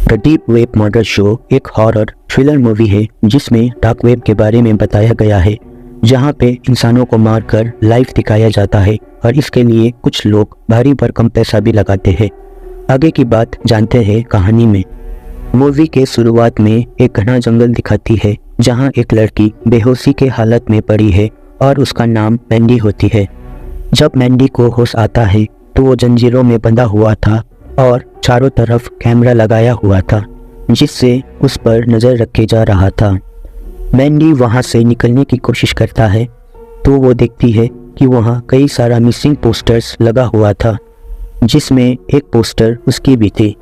The deep web murder show एक horror thriller movie है जिसमें डार्क वेब के बारे में बताया गया है, जहां पे इंसानों को मारकर लाइव दिखाया जाता है और इसके लिए कुछ लोग भारी भरकम पैसा भी लगाते हैं। आगे की बात जानते हैं कहानी में। मूवी के शुरुआत में एक घना जंगल दिखाती है जहां एक लड़की बेहोशी के हालत में पड़ी है और उसका नाम मैंडी होती है। जब मैंडी को होश आता है तो वो जंजीरों में बंधा हुआ था और चारों तरफ कैमरा लगाया हुआ था जिससे उस पर नज़र रखे जा रहा था। मैंडी वहां से निकलने की कोशिश करता है तो वो देखती है कि वहां कई सारा मिसिंग पोस्टर्स लगा हुआ था जिसमें एक पोस्टर उसकी भी थी।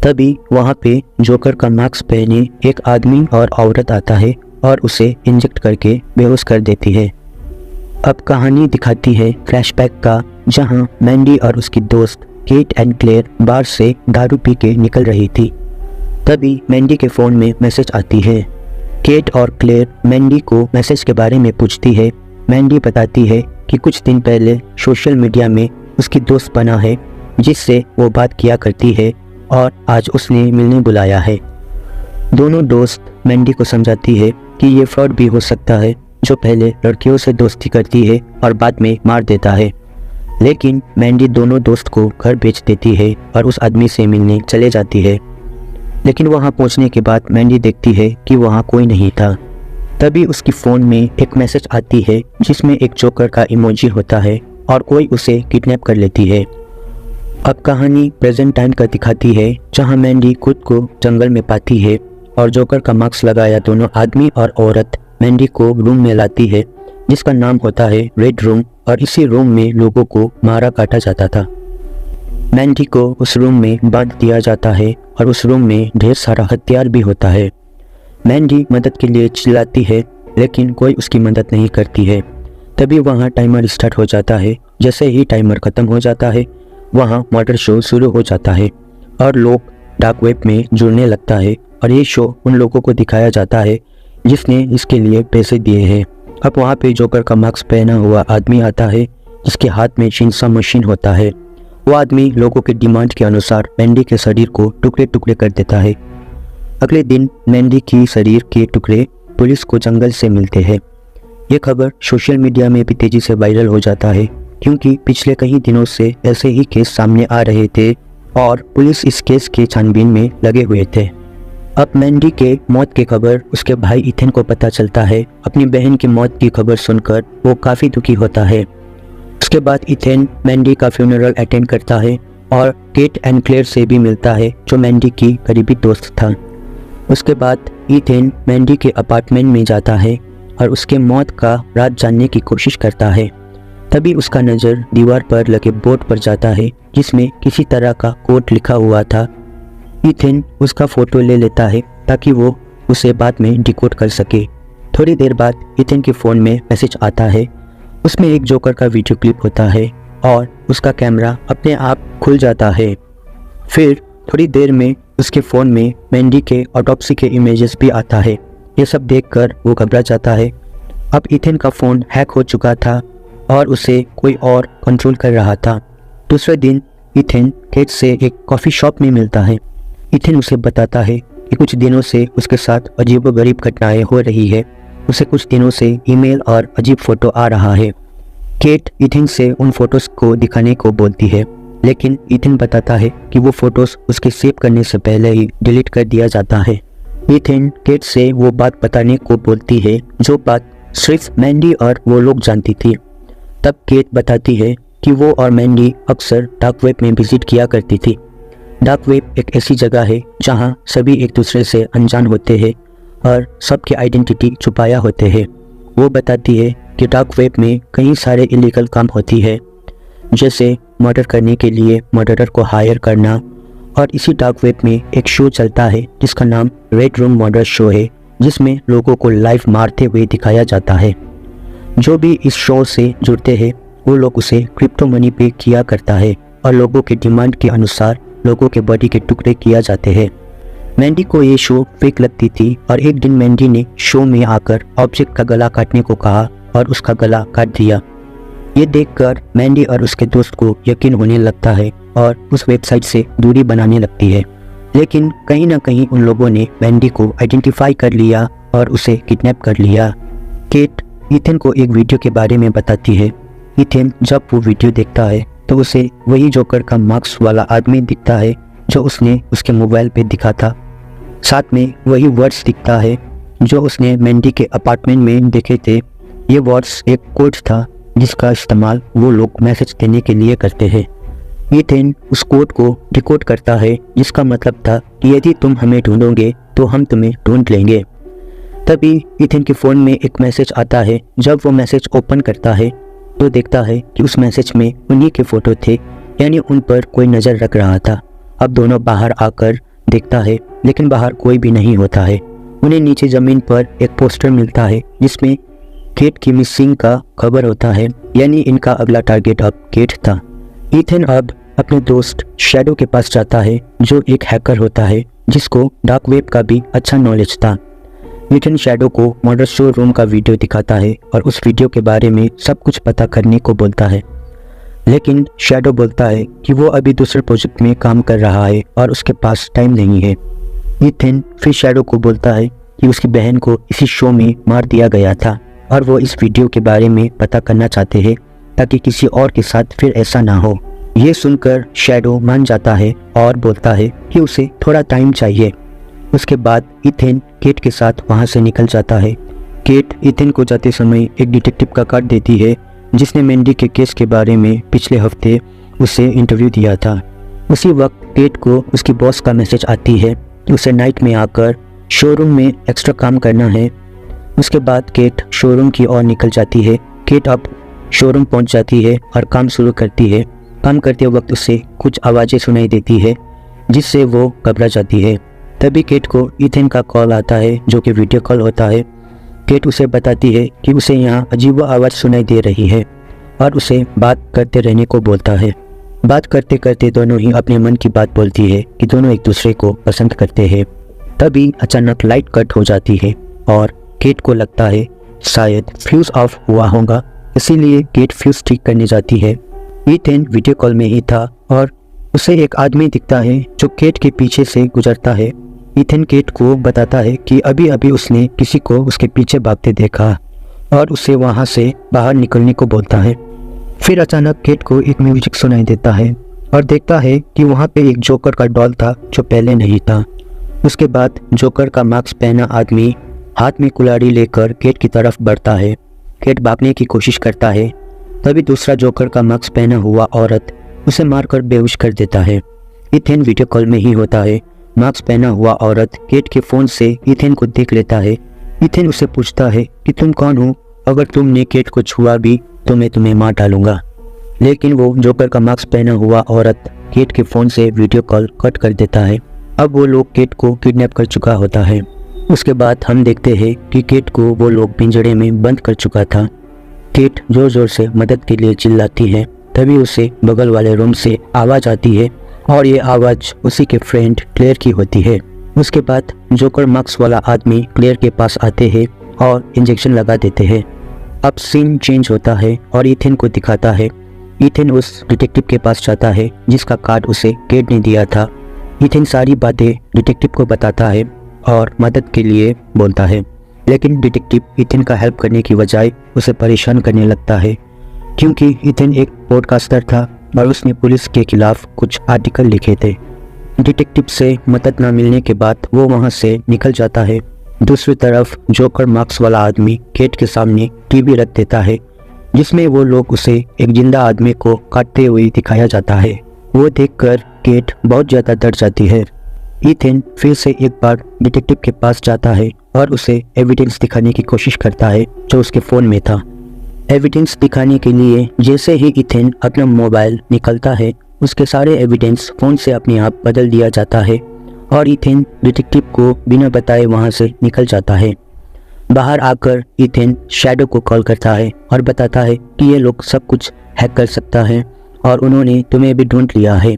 तभी वहां पे जोकर का मास्क पहने एक आदमी और औरत आता है और उसे इंजेक्ट करके बेहोश कर देती है। अब कहानी दिखाती है फ्लैशबैक का, जहां मैंडी और उसकी दोस्त केट एंड क्लेयर बार से दारू पी के निकल रही थी। तभी मैंडी के फ़ोन में मैसेज आती है। केट और क्लेयर मैंडी को मैसेज के बारे में पूछती है। मैंडी बताती है कि कुछ दिन पहले सोशल मीडिया में उसकी दोस्त बना है जिससे वो बात किया करती है और आज उसने मिलने बुलाया है। दोनों दोस्त मैंडी को समझाती है कि ये फ्रॉड भी हो सकता है जो पहले लड़कियों से दोस्ती करती है और बाद में मार देता है। लेकिन मैंडी दोनों दोस्त को घर भेज देती है और उस आदमी से मिलने चले जाती है। लेकिन वहां पहुंचने के बाद मैंडी देखती है कि वहां कोई नहीं था। तभी उसकी फ़ोन में एक मैसेज आती है जिसमें एक जोकर का इमोजी होता है और कोई उसे किडनैप कर लेती है। अब कहानी प्रेजेंट टाइम का दिखाती है जहां मैंडी खुद को जंगल में पाती है और जोकर का मास्क लगाया दोनों आदमी और औरत मैंडी को रूम में लाती है जिसका नाम होता है रेड रूम, और इसी रूम में लोगों को मारा काटा जाता था। मैंडी को उस रूम में बांध दिया जाता है और उस रूम में ढेर सारा हथियार भी होता है। मैंडी मदद के लिए चिल्लाती है लेकिन कोई उसकी मदद नहीं करती है। तभी वहाँ टाइमर स्टार्ट हो जाता है। जैसे ही टाइमर ख़त्म हो जाता है वहाँ मर्डर शो शुरू हो जाता है और लोग डार्क वेब में जुड़ने लगता है और ये शो उन लोगों को दिखाया जाता है जिसने इसके लिए पैसे दिए हैं। अब वहाँ पे जोकर का मास्क पहना हुआ आदमी आता है जिसके हाथ में चिंसा मशीन होता है। वो आदमी लोगों के डिमांड के अनुसार मैंडी के शरीर को टुकड़े टुकड़े कर देता है। अगले दिन मैंडी की शरीर के टुकड़े पुलिस को जंगल से मिलते हैं। ये खबर सोशल मीडिया में भी तेज़ी से वायरल हो जाता है क्योंकि पिछले कई दिनों से ऐसे ही केस सामने आ रहे थे और पुलिस इस केस के छानबीन में लगे हुए थे। अब मैंडी के मौत की खबर उसके भाई इथेन को पता चलता है। अपनी बहन की मौत की खबर सुनकर वो काफ़ी दुखी होता है। उसके बाद इथेन मैंडी का फ्यूनरल अटेंड करता है और केट एंड क्लेयर से भी मिलता है जो मैंडी की करीबी दोस्त था। उसके बाद इथेन मैंडी के अपार्टमेंट में जाता है और उसके मौत का राज जानने की कोशिश करता है। तभी उसका नज़र दीवार पर लगे बोर्ड पर जाता है जिसमें किसी तरह का कोड लिखा हुआ था। इथेन उसका फ़ोटो ले लेता है ताकि वो उसे बाद में डिकोड कर सके। थोड़ी देर बाद इथेन के फ़ोन में मैसेज आता है। उसमें एक जोकर का वीडियो क्लिप होता है और उसका कैमरा अपने आप खुल जाता है। फिर थोड़ी देर में उसके फ़ोन में मैंडी के ऑटोप्सी के इमेजेस भी आता है। ये सब देखकर वो घबरा जाता है। अब इथेन का फ़ोन हैक हो चुका था और उसे कोई और कंट्रोल कर रहा था। दूसरे दिन इथेन केट से एक कॉफ़ी शॉप में मिलता है। इथेन उसे बताता है कि कुछ दिनों से उसके साथ अजीबोगरीब घटनाएं हो रही है। उसे कुछ दिनों से ईमेल और अजीब फ़ोटो आ रहा है। केट इथेन से उन फ़ोटोज़ को दिखाने को बोलती है लेकिन इथेन बताता है कि वो फ़ोटोज़ उसके सेव करने से पहले ही डिलीट कर दिया जाता है। इथेन केट से वो बात बताने को बोलती है जो बात सिर्फ मैंडी और वो लोग जानती थी। तब केट बताती है कि वो और मैंडी अक्सर डार्क वेब में विजिट किया करती थी। डार्क वेब एक ऐसी जगह है जहां सभी एक दूसरे से अनजान होते हैं और सबकी आइडेंटिटी छुपाया होते हैं। वो बताती है कि डार्क वेब में कई सारे इलीगल काम होती है, जैसे मर्डर करने के लिए मर्डरर को हायर करना। और इसी डार्क वेब में एक शो चलता है जिसका नाम रेड रूम मर्डर शो है जिसमें लोगों को लाइव मारते हुए दिखाया जाता है। जो भी इस शो से जुड़ते हैं वो लोग उसे क्रिप्टो मनी पे किया करता है और लोगों के डिमांड के अनुसार लोगों के बॉडी के टुकड़े किया जाते हैं। मैंडी को ये शो फेक लगती थी और एक दिन मैंडी ने शो में आकर ऑब्जेक्ट का गला काटने को कहा और उसका गला काट दिया। ये देखकर मैंडी और उसके दोस्त को यकीन होने लगता है और उस वेबसाइट से दूरी बनाने लगती है। लेकिन कहीं ना कहीं उन लोगों ने मैंडी को आइडेंटिफाई कर लिया और उसे किडनैप कर लिया। केट ईथन को एक वीडियो के बारे में बताती है। ईथन जब वो वीडियो देखता है तो उसे वही जोकर का मास्क वाला आदमी दिखता है जो उसने उसके मोबाइल पे दिखा था। साथ में वही वर्ड्स दिखता है जो उसने मैंडी के अपार्टमेंट में देखे थे। ये वर्ड्स एक कोड था जिसका इस्तेमाल वो लोग मैसेज देने के लिए करते हैं। ईथन उस कोड को डिकोड करता है जिसका मतलब था कि यदि तुम हमें ढूंढोगे तो हम तुम्हें ढूंढ लेंगे। तभी ईथन के फ़ोन में एक मैसेज आता है। जब वो मैसेज ओपन करता है तो देखता है कि उस मैसेज में उन्हीं के फ़ोटो थे, यानी उन पर कोई नज़र रख रहा था। अब दोनों बाहर आकर देखता है लेकिन बाहर कोई भी नहीं होता है। उन्हें नीचे ज़मीन पर एक पोस्टर मिलता है जिसमें केट की मिसिंग का खबर होता है, यानी इनका अगला टारगेट अब केट था। ईथन अब अपने दोस्त शैडो के पास जाता है जो एक हैकर होता है जिसको डार्क वेब का भी अच्छा नॉलेज था। ईथन शैडो को मॉडल शोरूम का वीडियो दिखाता है और उस वीडियो के बारे में सब कुछ पता करने को बोलता है, लेकिन शैडो बोलता है कि वो अभी दूसरे प्रोजेक्ट में काम कर रहा है और उसके पास टाइम नहीं है। ईथन फिर शैडो को बोलता है कि उसकी बहन को इसी शो में मार दिया गया था और वो इस वीडियो के बारे में पता करना चाहते हैं ताकि किसी और के साथ फिर ऐसा ना हो। ये सुनकर शैडो मान जाता है और बोलता है कि उसे थोड़ा टाइम चाहिए। उसके बाद ईथन केट के साथ वहाँ से निकल जाता है। केट ईथन को जाते समय एक डिटेक्टिव का कार्ड देती है जिसने मैंडी के केस के बारे में पिछले हफ्ते उसे इंटरव्यू दिया था। उसी वक्त केट को उसकी बॉस का मैसेज आती है कि उसे नाइट में आकर शोरूम में एक्स्ट्रा काम करना है। उसके बाद केट शोरूम की ओर निकल जाती है। केट अब शोरूम पहुंच जाती है और काम शुरू करती है। काम करते वक्त उसे कुछ आवाज़ें सुनाई देती है जिससे वो घबरा जाती है। तभी केट को ईथन का कॉल आता है जो कि वीडियो कॉल होता है। केट उसे बताती है कि उसे यहाँ अजीब आवाज़ सुनाई दे रही है और उसे बात करते रहने को बोलता है। बात करते करते दोनों ही अपने मन की बात बोलती है कि दोनों एक दूसरे को पसंद करते हैं। तभी अचानक लाइट कट हो जाती है और केट को लगता है शायद फ्यूज़ ऑफ हुआ होगा, इसीलिए केट फ्यूज़ ठीक करने जाती है। ईथन वीडियो कॉल में ही था और उसे एक आदमी दिखता है जो केट के पीछे से गुजरता है। ईथन केट को बताता है कि अभी अभी उसने किसी को उसके पीछे भागते देखा और उसे वहां से बाहर निकलने को बोलता है। फिर अचानक केट को एक म्यूजिक सुनाई देता है और देखता है कि वहां पे एक जोकर का डॉल था जो पहले नहीं था। उसके बाद जोकर का मास्क पहना आदमी हाथ में कुल्हाड़ी लेकर केट की तरफ बढ़ता है। केट भागने की कोशिश करता है, तभी दूसरा जोकर का मास्क पहना हुआ औरत उसे मारकर बेहोश कर देता है। ईथन वीडियो कॉल में ही होता है। मास्क पहना हुआ औरत केट के फ़ोन से ईथन को देख लेता है। ईथन उससे पूछता है कि तुम कौन हो, अगर तुमने केट को छुआ भी तो मैं तुम्हें मार डालूंगा। लेकिन वो जोकर का मास्क पहना हुआ औरत केट के फ़ोन से वीडियो कॉल कट कर देता है। अब वो लोग केट को किडनैप कर चुका होता है। उसके बाद हम देखते हैं कि केट को वो लोग पिंजरे में बंद कर चुका था। केट जोर जोर से मदद के लिए चिल्लाती है। तभी उसे बगल वाले रूम से आवाज़ आती है और ये आवाज़ उसी के फ्रेंड क्लेयर की होती है। उसके बाद जोकर मास्क वाला आदमी क्लेयर के पास आते हैं और इंजेक्शन लगा देते हैं। अब सीन चेंज होता है और ईथन को दिखाता है। ईथन उस डिटेक्टिव के पास जाता है जिसका कार्ड उसे केट ने दिया था। ईथन सारी बातें डिटेक्टिव को बताता है और मदद के लिए बोलता है, लेकिन डिटेक्टिव ईथन का हेल्प करने की बजाय उसे परेशान करने लगता है क्योंकि ईथन एक पॉडकास्टर था और उसने पुलिस के खिलाफ कुछ आर्टिकल लिखे थे। डिटेक्टिव से मदद न मिलने के बाद वो वहाँ से निकल जाता है। दूसरी तरफ जोकर मास्क वाला आदमी केट के सामने टीवी रख देता है जिसमें वो लोग उसे एक जिंदा आदमी को काटते हुए दिखाया जाता है। वो देखकर केट बहुत ज़्यादा डर जाती है। ईथन फिर से एक बार डिटेक्टिव के पास जाता है और उसे एविडेंस दिखाने की कोशिश करता है जो उसके फ़ोन में था। एविडेंस दिखाने के लिए जैसे ही ईथन अपना मोबाइल निकलता है उसके सारे एविडेंस फ़ोन से अपने आप बदल दिया जाता है और ईथन डिटेक्टिव को बिना बताए वहाँ से निकल जाता है। बाहर आकर ईथन शैडो को कॉल करता है और बताता है कि ये लोग सब कुछ हैक कर सकता है और उन्होंने तुम्हें भी ढूंढ लिया है।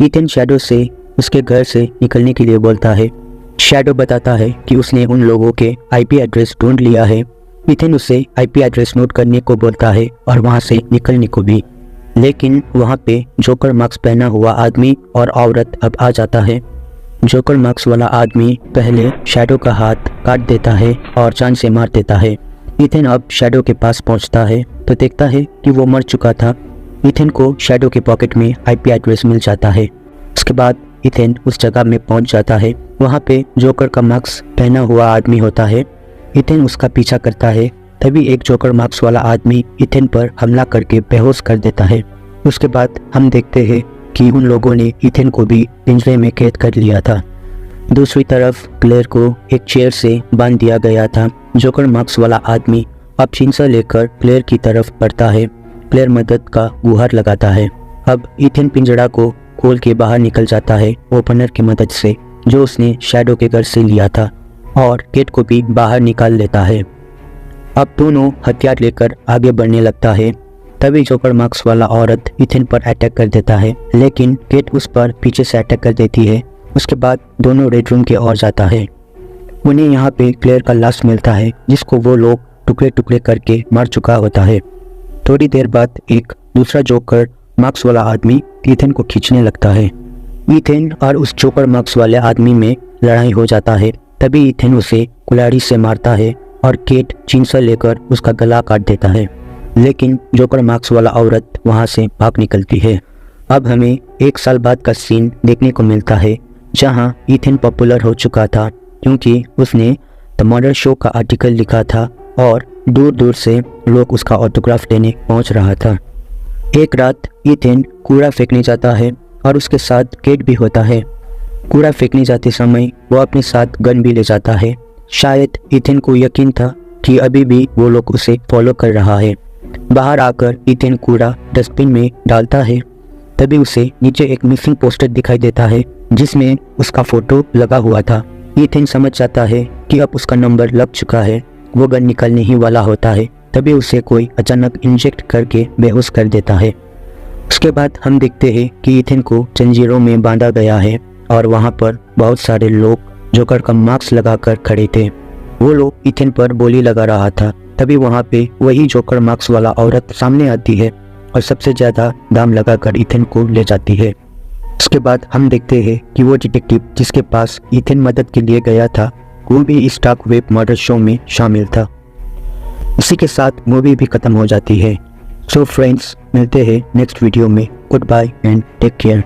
ईथन शैडो से उसके घर से निकलने के लिए बोलता है। शैडो बताता है कि उसने उन लोगों के आईपी एड्रेस ढूंढ लिया है। ईथन उसे आईपी एड्रेस नोट करने को बोलता है और वहाँ से निकलने को भी, लेकिन वहाँ पे जोकर मास्क पहना हुआ आदमी और औरत अब आ जाता है। जोकर मार्क्स वाला आदमी पहले शैडो का हाथ काट देता है और जान से मार देता है। इथेन अब शैडो के पास पहुंचता है तो देखता है कि वो मर चुका था। इथेन को शैडो के पॉकेट में आईपी एड्रेस मिल जाता है। उसके बाद इथेन उस जगह में पहुंच जाता है। वहाँ पे जोकर का मास्क पहना हुआ आदमी होता है। इथेन उसका पीछा करता है। तभी एक जोकर मार्क्स वाला आदमी इथेन पर हमला करके बेहोश कर देता है। उसके बाद हम देखते हैं कि उन लोगों ने इथेन को भी पिंजरे में कैद कर लिया था। दूसरी तरफ क्लेयर को एक चेयर से बांध दिया गया था। जोकर मार्क्स वाला आदमी अब चिंसा लेकर क्लेयर की तरफ बढ़ता है। क्लेयर मदद का गुहार लगाता है। अब इथेन पिंजरा को खोल के बाहर निकल जाता है ओपनर की मदद से, जो उसने शैडो के घर से लिया था, और केट को भी बाहर निकाल लेता है। अब दोनों हथियार लेकर आगे बढ़ने लगता है। तभी जोकर मार्क्स वाला औरत इथेन पर अटैक कर देता है, लेकिन केट उस पर पीछे से अटैक कर देती है। उसके बाद दोनों रेड रूम की ओर जाता है। उन्हें यहाँ पे क्लेयर का लाश मिलता है, जिसको वो लोग टुकड़े टुकड़े करके मार चुका होता है। थोड़ी देर बाद एक दूसरा जोकर मार्क्स वाला आदमी इथेन को खींचने लगता है। इथेन और उस जोकर मार्क्स वाले आदमी में लड़ाई हो जाता है। तभी इथेन उसे कुल्हाड़ी से मारता है और केट चिंसा लेकर उसका गला काट देता है, लेकिन जोकर मार्क्स वाला औरत वहाँ से भाग निकलती है। अब हमें 1 साल बाद का सीन देखने को मिलता है, जहाँ इथेन पॉपुलर हो चुका था क्योंकि उसने द मर्डर शो का आर्टिकल लिखा था और दूर दूर से लोग उसका ऑटोग्राफ लेने पहुंच रहा था। एक रात इथेन कूड़ा फेंकने जाता है और उसके साथ केट भी होता है। कूड़ा फेंकने जाते समय वो अपने साथ गन भी ले जाता है। शायद इथेन को यकीन था कि अभी भी वो लोग उसे फॉलो कर रहा है। बाहर आकर इथेन कूड़ा डस्टबिन में डालता है। तभी उसे नीचे एक मिसिंग पोस्टर दिखाई देता है, जिसमें उसका फोटो लगा हुआ था। इथेन समझ जाता है कि अब उसका नंबर लग चुका है। वो गन निकलने ही वाला होता है। तभी उसे कोई अचानक इंजेक्ट करके बेहोश कर देता है। उसके बाद हम देखते हैं कि इथेन को जंजीरों में बांधा गया है और वहाँ पर बहुत सारे लोग जोकर का मास्क लगाकर खड़े थे। वो लोग इथेन पर बोली लगा रहा था। तभी वहाँ पे वही जोकर मार्क्स वाला औरत सामने आती है और सबसे ज़्यादा दाम लगाकर इथेन को ले जाती है। उसके बाद हम देखते हैं कि वो डिटेक्टिव जिसके पास इथेन मदद के लिए गया था, वो भी इस डार्क वेब मर्डर शो में शामिल था। इसी के साथ मूवी भी खत्म हो जाती है। सो फ्रेंड्स, मिलते हैं नेक्स्ट वीडियो में। Goodbye and take care.